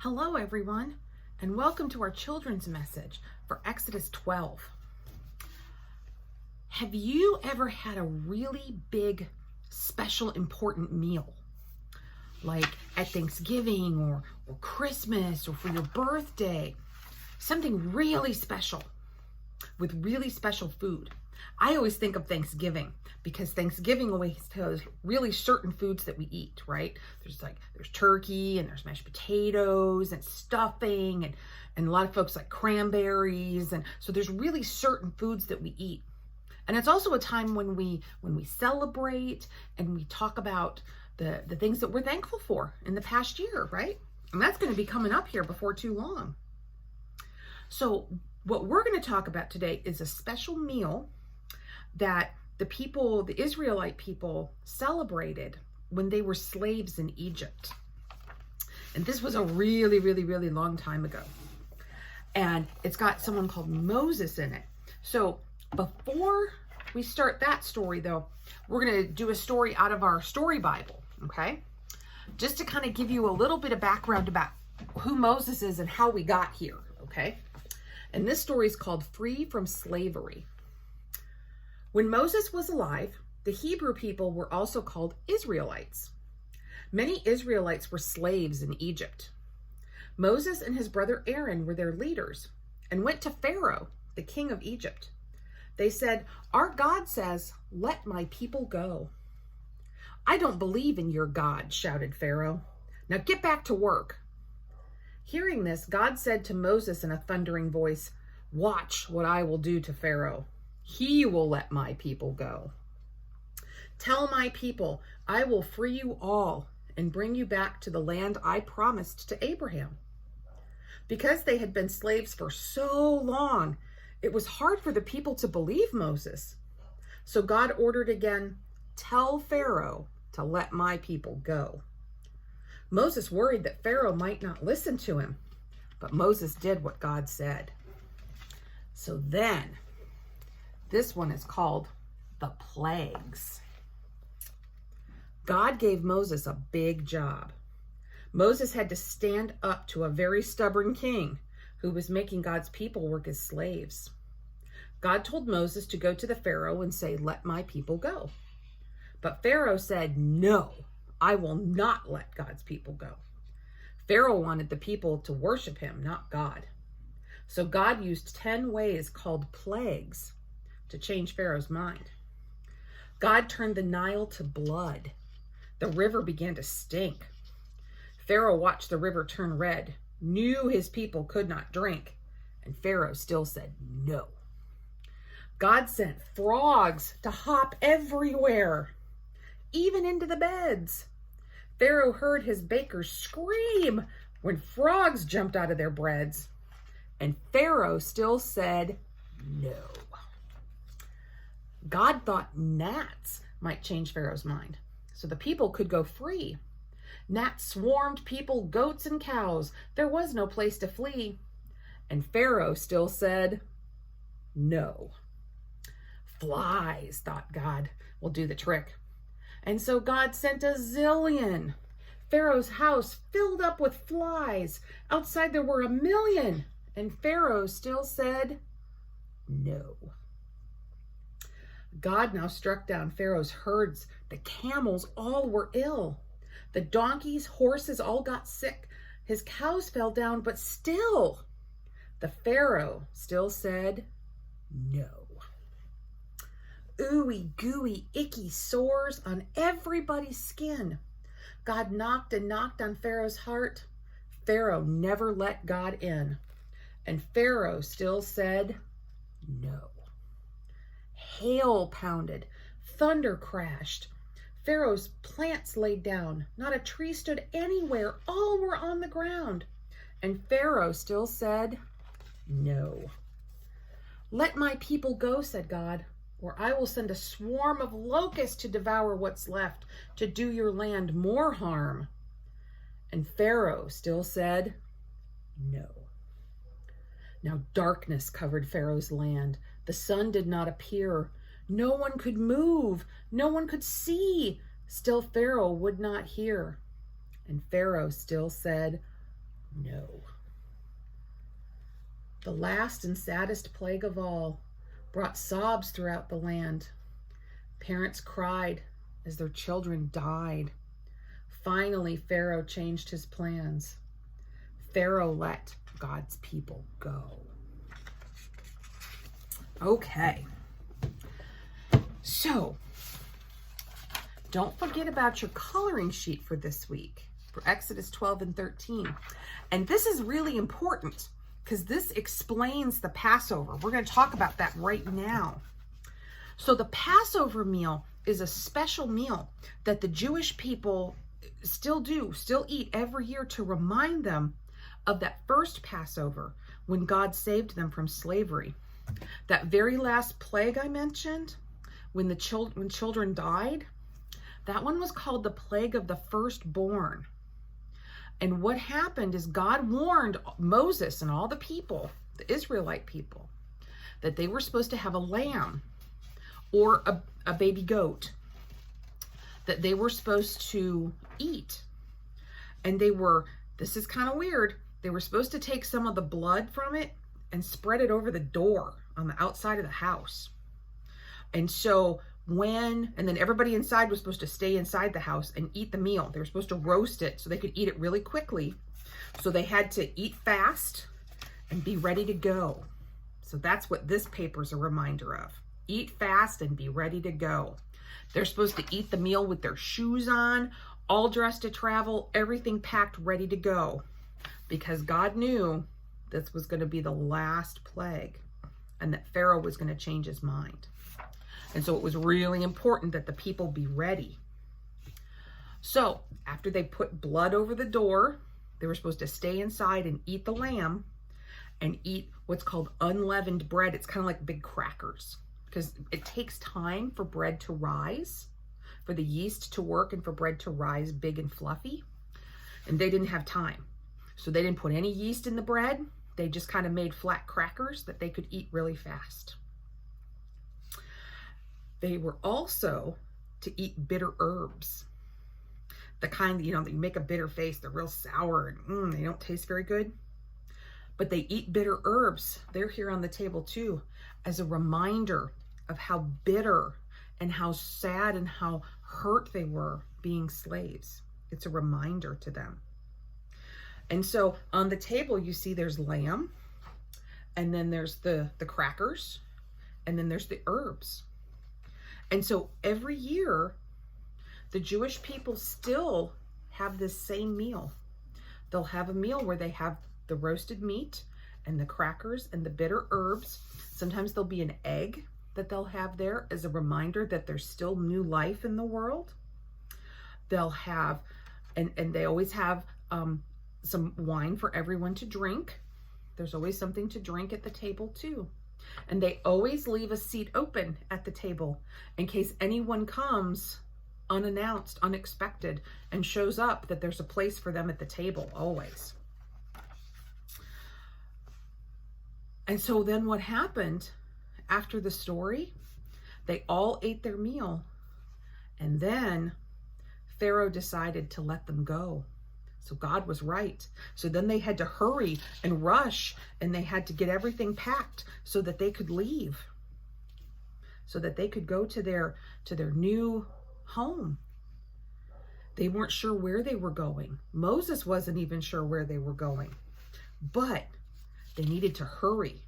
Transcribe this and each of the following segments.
Hello, everyone, and welcome to our children's message for Exodus 12. Have you ever had a really big, special, important meal? Like at Thanksgiving or Christmas or for your birthday? Something really special with really special food. I always think of Thanksgiving because Thanksgiving always has really certain foods that we eat, right? There's turkey and there's mashed potatoes and stuffing and a lot of folks like cranberries. And so there's really certain foods that we eat. And it's also a time when we celebrate and we talk about the things that we're thankful for in the past year, right? And that's going to be coming up here before too long. So what we're going to talk about today is a special meal that the Israelite people celebrated when they were slaves in Egypt. And this was a really, really, really long time ago. And it's got someone called Moses in it. So before we start that story, though, we're going to do a story out of our story Bible, okay? Just to kind of give you a little bit of background about who Moses is and how we got here, okay? And this story is called Free from Slavery. When Moses was alive, the Hebrew people were also called Israelites. Many Israelites were slaves in Egypt. Moses and his brother Aaron were their leaders and went to Pharaoh, the king of Egypt. They said, "Our God says, 'Let my people go.'" "I don't believe in your God," shouted Pharaoh. "Now get back to work." Hearing this, God said to Moses in a thundering voice, "Watch what I will do to Pharaoh. He will let my people go. Tell my people, I will free you all and bring you back to the land I promised to Abraham." Because they had been slaves for so long, it was hard for the people to believe Moses. So God ordered again, "Tell Pharaoh to let my people go." Moses worried that Pharaoh might not listen to him, but Moses did what God said. So then, this one is called the plagues. God gave Moses a big job. Moses had to stand up to a very stubborn king who was making God's people work as slaves. God told Moses to go to the Pharaoh and say, "Let my people go." But Pharaoh said, "No, I will not let God's people go." Pharaoh wanted the people to worship him, not God. So God used 10 ways called plagues to change Pharaoh's mind. God turned the Nile to blood. The river began to stink. Pharaoh watched the river turn red, knew his people could not drink, and Pharaoh still said no. God sent frogs to hop everywhere, even into the beds. Pharaoh heard his bakers scream when frogs jumped out of their breads, and Pharaoh still said no. God thought gnats might change Pharaoh's mind, so the people could go free. Gnats swarmed people, goats, and cows. There was no place to flee. And Pharaoh still said no. Flies, thought God, will do the trick. And so God sent a zillion. Pharaoh's house filled up with flies. Outside there were 1,000,000. And Pharaoh still said no. God now struck down Pharaoh's herds. The camels all were ill. The donkeys, horses all got sick. His cows fell down, but still, the Pharaoh still said no. Ooey gooey, icky sores on everybody's skin. God knocked and knocked on Pharaoh's heart. Pharaoh never let God in. And Pharaoh still said no. Hail pounded, thunder crashed. Pharaoh's plants laid down. Not a tree stood anywhere. All were on the ground. And Pharaoh still said no. "Let my people go," said God, "or I will send a swarm of locusts to devour what's left, to do your land more harm." And Pharaoh still said no. Now darkness covered Pharaoh's land. The sun did not appear. No one could move. No one could see. Still Pharaoh would not hear. And Pharaoh still said No. The last and saddest plague of all brought sobs throughout the land. Parents cried as their children died. Finally, Pharaoh changed his plans. Pharaoh let God's people go. Okay. So, don't forget about your coloring sheet for this week, for Exodus 12 and 13. And this is really important because this explains the Passover. We're going to talk about that right now. So the Passover meal is a special meal that the Jewish people still eat every year to remind them of that first Passover when God saved them from slavery. That very last plague I mentioned, when children died, that one was called the plague of the firstborn. And what happened is God warned Moses and all the people, the Israelite people, that they were supposed to have a lamb or a baby goat that they were supposed to eat. And this is kind of weird, they were supposed to take some of the blood from it and spread it over the door on the outside of the house. And so and then everybody inside was supposed to stay inside the house and eat the meal. They were supposed to roast it so they could eat it really quickly. So they had to eat fast and be ready to go. So that's what this paper is a reminder of. Eat fast and be ready to go. They're supposed to eat the meal with their shoes on, all dressed to travel, everything packed, ready to go. Because God knew this was going to be the last plague and that Pharaoh was going to change his mind. And so it was really important that the people be ready. So after they put blood over the door, they were supposed to stay inside and eat the lamb and eat what's called unleavened bread. It's kind of like big crackers because it takes time for bread to rise, for the yeast to work and for bread to rise big and fluffy. And they didn't have time. So they didn't put any yeast in the bread. They just kind of made flat crackers that they could eat really fast. They were also to eat bitter herbs. The kind, that you make a bitter face, they're real sour and they don't taste very good. But they eat bitter herbs. They're here on the table too, as a reminder of how bitter and how sad and how hurt they were being slaves. It's a reminder to them. And so on the table, you see there's lamb, and then there's the crackers, and then there's the herbs. And so every year, the Jewish people still have this same meal. They'll have a meal where they have the roasted meat and the crackers and the bitter herbs. Sometimes there'll be an egg that they'll have there as a reminder that there's still new life in the world. They'll have, and they always have some wine for everyone to drink. There's always something to drink at the table too. And they always leave a seat open at the table in case anyone comes unannounced, unexpected, and shows up, that there's a place for them at the table, always. And so then what happened after the story? They all ate their meal, and then Pharaoh decided to let them go. So God was right. So then they had to hurry and rush, and they had to get everything packed so that they could leave, so that they could go to their new home. They weren't sure where they were going. Moses wasn't even sure where they were going, but they needed to hurry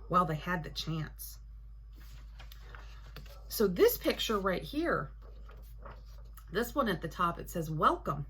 while they had the chance. So this picture right here, this one at the top, it says welcome.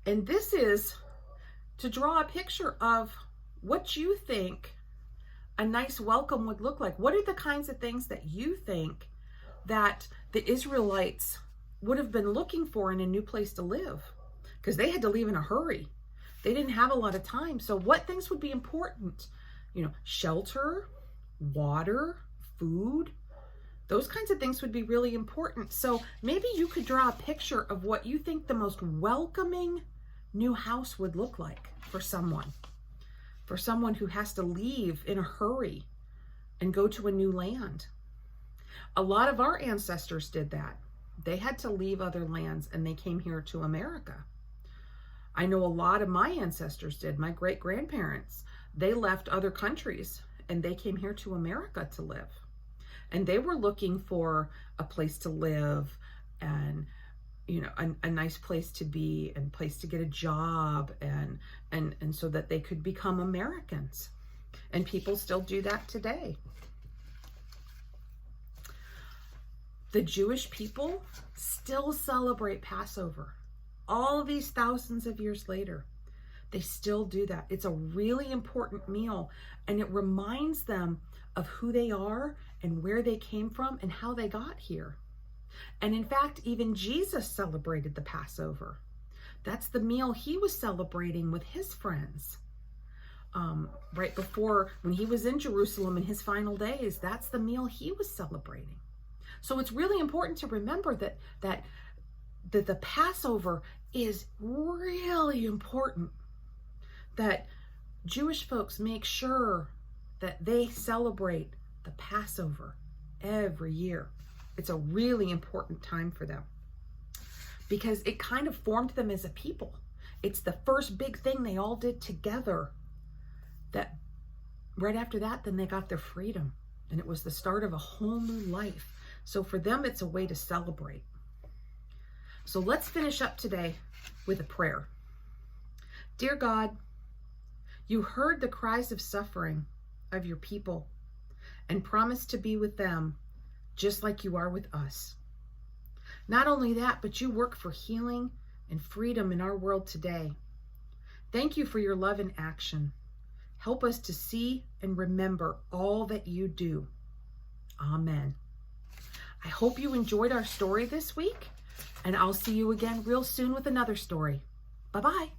And this is to draw a picture of what you think a nice welcome would look like. What are the kinds of things that you think that the Israelites would have been looking for in a new place to live? Because they had to leave in a hurry. They didn't have a lot of time. So what things would be important? Shelter, water, food. Those kinds of things would be really important. So maybe you could draw a picture of what you think the most welcoming new house would look like for someone who has to leave in a hurry and go to a new land. A lot of our ancestors did that. They had to leave other lands and they came here to America. I know a lot of my ancestors did. My great-grandparents, they left other countries and they came here to America to live. And they were looking for a place to live and, you know, a nice place to be and place to get a job and so that they could become Americans. And people still do that today. The Jewish people still celebrate Passover. All these thousands of years later, they still do that. It's a really important meal, and it reminds them of who they are and where they came from and how they got here. And in fact, even Jesus celebrated the Passover. That's the meal he was celebrating with his friends. Right before, when he was in Jerusalem in his final days, that's the meal he was celebrating. So it's really important to remember that the Passover is really important, that Jewish folks make sure that they celebrate the Passover every year. It's a really important time for them because it kind of formed them as a people. It's the first big thing they all did together. That right after that, then they got their freedom, and it was the start of a whole new life. So for them, it's a way to celebrate. So let's finish up today with a prayer. Dear God, you heard the cries of suffering of your people and promised to be with them just like you are with us. Not only that, but you work for healing and freedom in our world today. Thank you for your love and action. Help us to see and remember all that you do. Amen. I hope you enjoyed our story this week, and I'll see you again real soon with another story. Bye-bye.